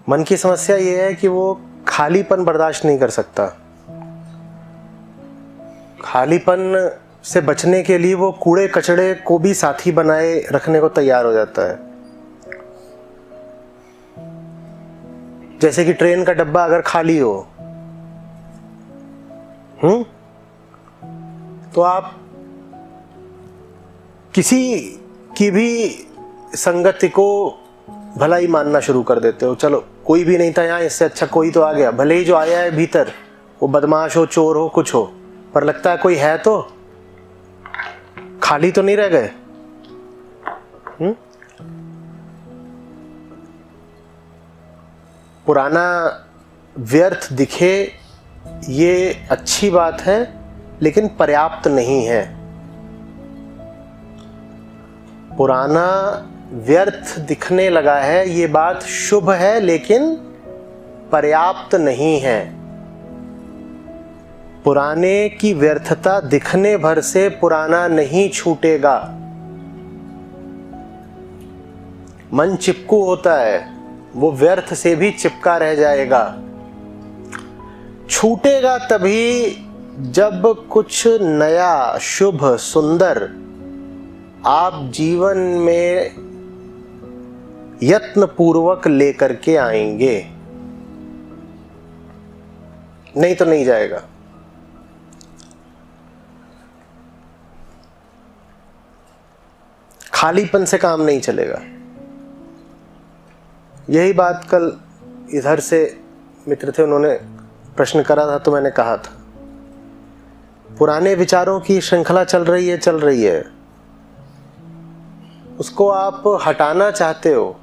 मन की समस्या ये है कि वो खालीपन बर्दाश्त नहीं कर सकता। खालीपन से बचने के लिए वो कूड़े कचड़े को भी साथी बनाए रखने को तैयार हो जाता है। जैसे कि ट्रेन का डब्बा अगर खाली हो, तो आप किसी की भी संगति को भला ही मानना शुरू कर देते हो। चलो कोई भी नहीं था यहाँ, इससे अच्छा कोई तो आ गया, भले ही जो आया है भीतर वो बदमाश हो, चोर हो, कुछ हो, पर लगता है कोई है तो, खाली तो नहीं रह गए। पुराना व्यर्थ दिखे ये अच्छी बात है, लेकिन पर्याप्त नहीं है। पुराना व्यर्थ दिखने लगा है ये बात शुभ है, लेकिन पर्याप्त नहीं है। पुराने की व्यर्थता दिखने भर से पुराना नहीं छूटेगा। मन चिपकू होता है, वो व्यर्थ से भी चिपका रह जाएगा। छूटेगा तभी जब कुछ नया, शुभ, सुंदर आप जीवन में यत्न पूर्वक लेकर के आएंगे, नहीं तो नहीं जाएगा। खालीपन से काम नहीं चलेगा। यही बात कल इधर से मित्र थे, उन्होंने प्रश्न करा था तो मैंने कहा था, पुराने विचारों की श्रृंखला चल रही है, उसको आप हटाना चाहते हो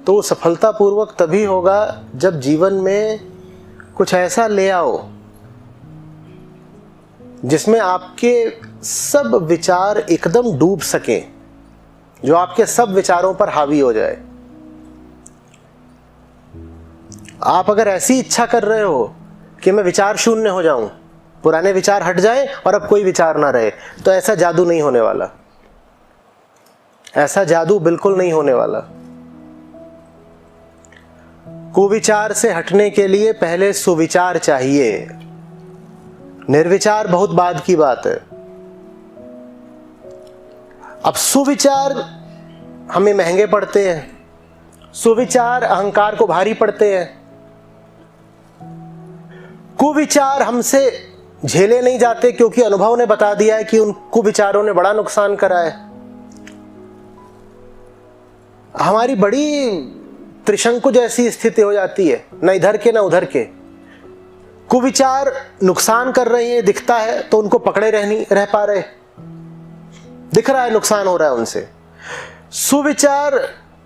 तो सफलतापूर्वक तभी होगा जब जीवन में कुछ ऐसा ले आओ जिसमें आपके सब विचार एकदम डूब सके, जो आपके सब विचारों पर हावी हो जाए। आप अगर ऐसी इच्छा कर रहे हो कि मैं विचार शून्य हो जाऊं, पुराने विचार हट जाएं और अब कोई विचार ना रहे, तो ऐसा जादू नहीं होने वाला। ऐसा जादू बिल्कुल नहीं होने वाला। कुविचार से हटने के लिए पहले सुविचार चाहिए। निर्विचार बहुत बाद की बात है। अब सुविचार हमें महंगे पड़ते हैं, सुविचार अहंकार को भारी पड़ते हैं, कुविचार हमसे झेले नहीं जाते क्योंकि अनुभव ने बता दिया है कि उन कुविचारों ने बड़ा नुकसान करा है। हमारी बड़ी त्रिशंकु जैसी स्थिति हो जाती है, न इधर के न उधर के। कुविचार नुकसान कर रहे हैं दिखता है तो उनको पकड़े रह पा रहे, दिख रहा है नुकसान हो रहा है उनसे। सुविचार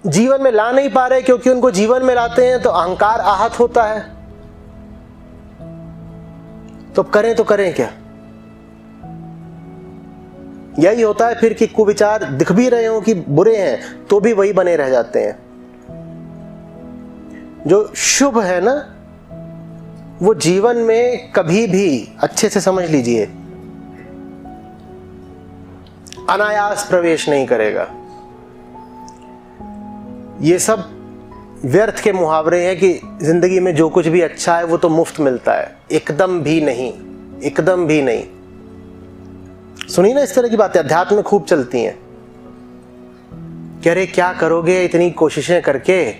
जीवन में ला नहीं पा रहे क्योंकि उनको जीवन में लाते हैं तो अहंकार आहत होता है। तो करें क्या? यही होता है फिर कि कुविचार दिख भी रहे हो कि बुरे हैं तो भी वही बने रह जाते हैं। जो शुभ है ना, वो जीवन में कभी भी, अच्छे से समझ लीजिए, अनायास प्रवेश नहीं करेगा। ये सब व्यर्थ के मुहावरे हैं कि जिंदगी में जो कुछ भी अच्छा है वो तो मुफ्त मिलता है। एकदम भी नहीं, एकदम भी नहीं। सुनी ना इस तरह की बातें, अध्यात्म में खूब चलती हैं कि अरे क्या करोगे इतनी कोशिशें करके,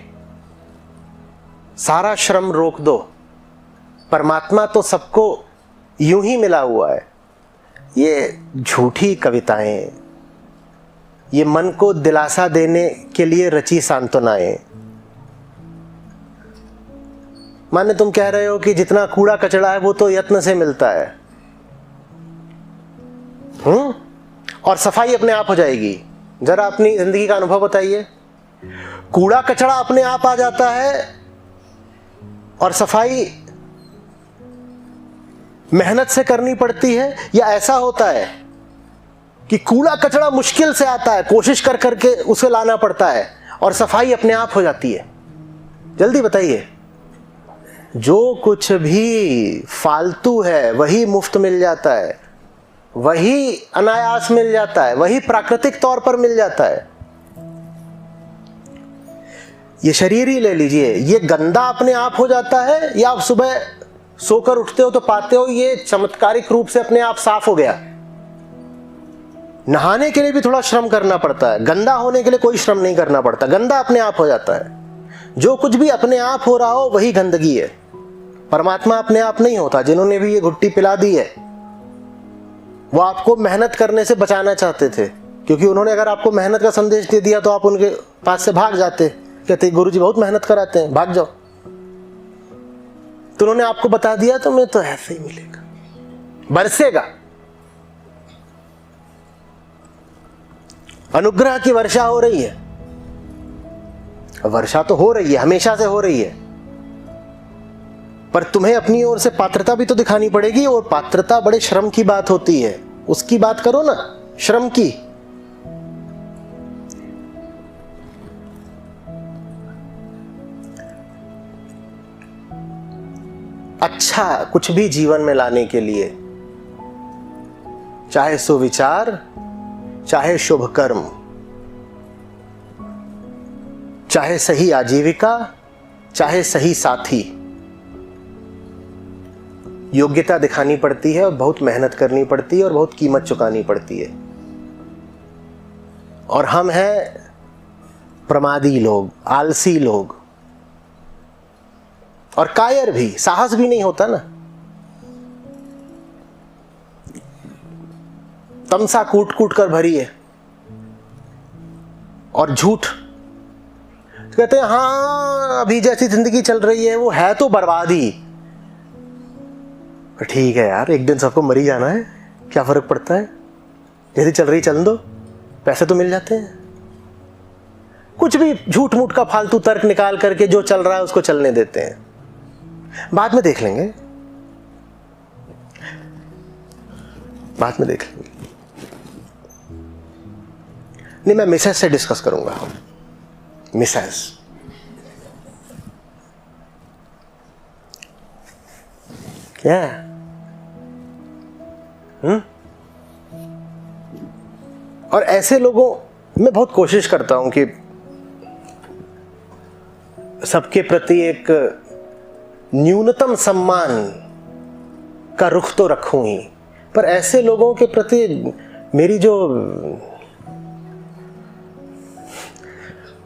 सारा श्रम रोक दो, परमात्मा तो सबको यूं ही मिला हुआ है। ये झूठी कविताएं, ये मन को दिलासा देने के लिए रची सांत्वनाएं। माने तुम कह रहे हो कि जितना कूड़ा कचड़ा है वो तो यत्न से मिलता है, और सफाई अपने आप हो जाएगी। जरा अपनी जिंदगी का अनुभव बताइए। कूड़ा कचड़ा अपने आप आ जाता है और सफाई मेहनत से करनी पड़ती है, या ऐसा होता है कि कूड़ा कचड़ा मुश्किल से आता है, कोशिश कर करके उसे लाना पड़ता है और सफाई अपने आप हो जाती है? जल्दी बताइए। जो कुछ भी फालतू है वही मुफ्त मिल जाता है, वही अनायास मिल जाता है, वही प्राकृतिक तौर पर मिल जाता है। ये शरीर ही ले लीजिए, ये गंदा अपने आप हो जाता है या आप सुबह सोकर उठते हो तो पाते हो ये चमत्कारिक रूप से अपने आप साफ हो गया। नहाने के लिए भी थोड़ा श्रम करना पड़ता है, गंदा होने के लिए कोई श्रम नहीं करना पड़ता, गंदा अपने आप हो जाता है। जो कुछ भी अपने आप हो रहा हो वही गंदगी है। परमात्मा अपने आप नहीं होता। जिन्होंने भी ये घुट्टी पिला दी है वो आपको मेहनत करने से बचाना चाहते थे, क्योंकि उन्होंने अगर आपको मेहनत का संदेश दे दिया तो आप उनके पास से भाग जाते, कहते गुरुजी बहुत मेहनत कराते हैं, भाग जाओ। तो उन्होंने आपको बता दिया तो मैं तो ऐसे ही मिलेगा, बरसेगा। अनुग्रह की वर्षा हो रही है, वर्षा तो हो रही है, हमेशा से हो रही है, पर तुम्हें अपनी ओर से पात्रता भी तो दिखानी पड़ेगी। और पात्रता बड़े श्रम की बात होती है, उसकी बात करो ना, श्रम की। अच्छा कुछ भी जीवन में लाने के लिए, चाहे सुविचार, चाहे शुभ कर्म, चाहे सही आजीविका, चाहे सही साथी, योग्यता दिखानी पड़ती है और बहुत मेहनत करनी पड़ती है और बहुत कीमत चुकानी पड़ती है। और हम हैं प्रमादी लोग, आलसी लोग और कायर भी, साहस भी नहीं होता ना। तमसा कूट कूट कर भरी है और झूठ। कहते हैं हाँ अभी जैसी जिंदगी चल रही है वो है तो बर्बादी। ठीक है यार, एक दिन सबको मरी जाना है, क्या फर्क पड़ता है, जैसी चल रही चल दो, पैसे तो मिल जाते हैं। कुछ भी झूठ मूठ का फालतू तर्क निकाल करके जो चल रहा है उसको चलने देते हैं, बाद में देख लेंगे, बाद में देख लेंगे। नहीं, मैं मिसेस से डिस्कस करूंगा। मिसेस क्या और ऐसे लोगों, मैं बहुत कोशिश करता हूं कि सबके प्रति एक न्यूनतम सम्मान का रुख तो रखूं ही, पर ऐसे लोगों के प्रति मेरी जो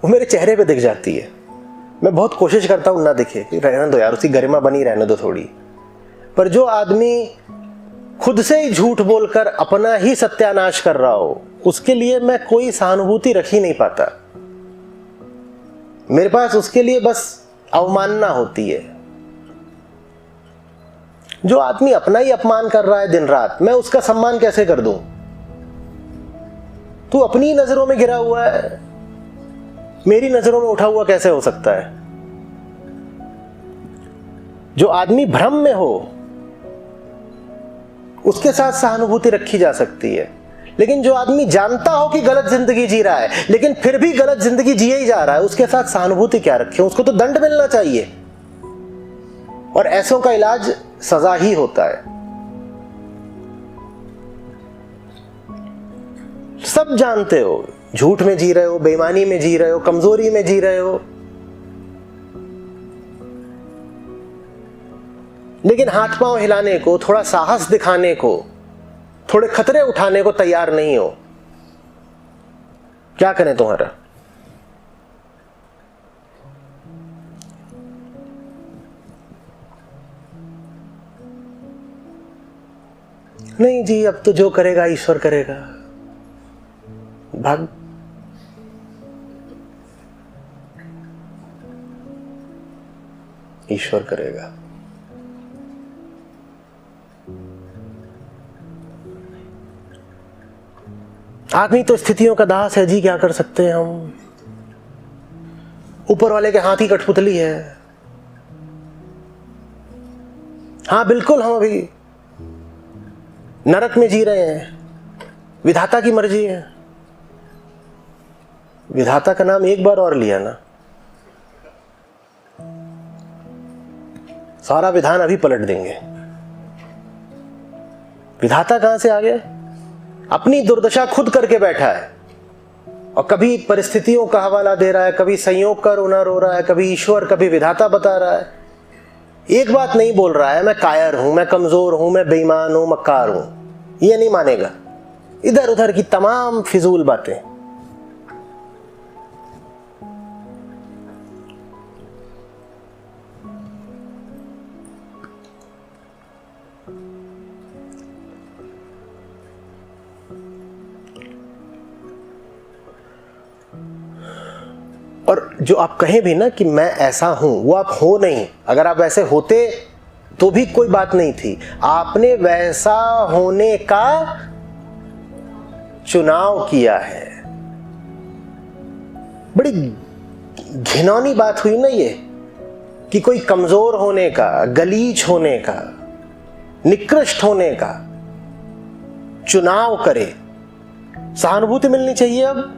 वो मेरे चेहरे पे दिख जाती है। मैं बहुत कोशिश करता हूं ना दिखे, रहने दो यार, उसकी गरिमा बनी रहने दो थोड़ी। पर जो आदमी खुद से ही झूठ बोलकर अपना ही सत्यानाश कर रहा हो, उसके लिए मैं कोई सहानुभूति रख ही नहीं पाता। मेरे पास उसके लिए बस अवमानना होती है। जो आदमी अपना ही अपमान कर रहा है दिन रात, मैं उसका सम्मान कैसे कर दूं? तू अपनी नजरों में गिरा हुआ है, मेरी नजरों में उठा हुआ कैसे हो सकता है? जो आदमी भ्रम में हो उसके साथ सहानुभूति रखी जा सकती है, लेकिन जो आदमी जानता हो कि गलत जिंदगी जी रहा है लेकिन फिर भी गलत जिंदगी जिए ही जा रहा है, उसके साथ सहानुभूति क्या रखें? उसको तो दंड मिलना चाहिए। और ऐसों का इलाज सजा ही होता है। सब जानते हो, झूठ में जी रहे हो, बेईमानी में जी रहे हो, कमजोरी में जी रहे हो, लेकिन हाथ पांव हिलाने को, थोड़ा साहस दिखाने को, थोड़े खतरे उठाने को तैयार नहीं हो। क्या करें तुम्हारा? नहीं जी, अब तो जो करेगा ईश्वर करेगा, भाग। ईश्वर करेगा। आदमी तो स्थितियों का दास है जी, क्या कर सकते हैं हम? ऊपर वाले के हाथ ही कठपुतली है। हाँ बिल्कुल, हम अभी नरक में जी रहे हैं, विधाता की मर्जी है। विधाता का नाम एक बार और लिया ना, सारा विधान अभी पलट देंगे। विधाता कहां से आ गया? अपनी दुर्दशा खुद करके बैठा है और कभी परिस्थितियों का हवाला दे रहा है, कभी संयोग का रोना रो रहा है, कभी ईश्वर, कभी विधाता बता रहा है। एक बात नहीं बोल रहा है, मैं कायर हूं, मैं कमजोर हूं, मैं बेईमान हूं, मक्कार हूं। ये नहीं मानेगा। इधर उधर की तमाम फिजूल बातें। और जो आप कहें भी ना कि मैं ऐसा हूं, वो आप हो नहीं। अगर आप वैसे होते तो भी कोई बात नहीं थी। आपने वैसा होने का चुनाव किया है। बड़ी घिनौनी बात हुई ना ये, कि कोई कमजोर होने का, गलीच होने का, निकृष्ट होने का चुनाव करे। सहानुभूति मिलनी चाहिए। अब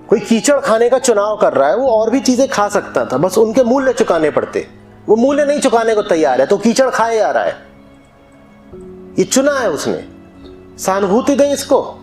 कोई कीचड़ खाने का चुनाव कर रहा है, वो और भी चीजें खा सकता था, बस उनके मूल्य चुकाने पड़ते। वो मूल्य नहीं चुकाने को तैयार है तो कीचड़ खाए जा रहा है। ये चुना है उसने। सहानुभूति दें इसको।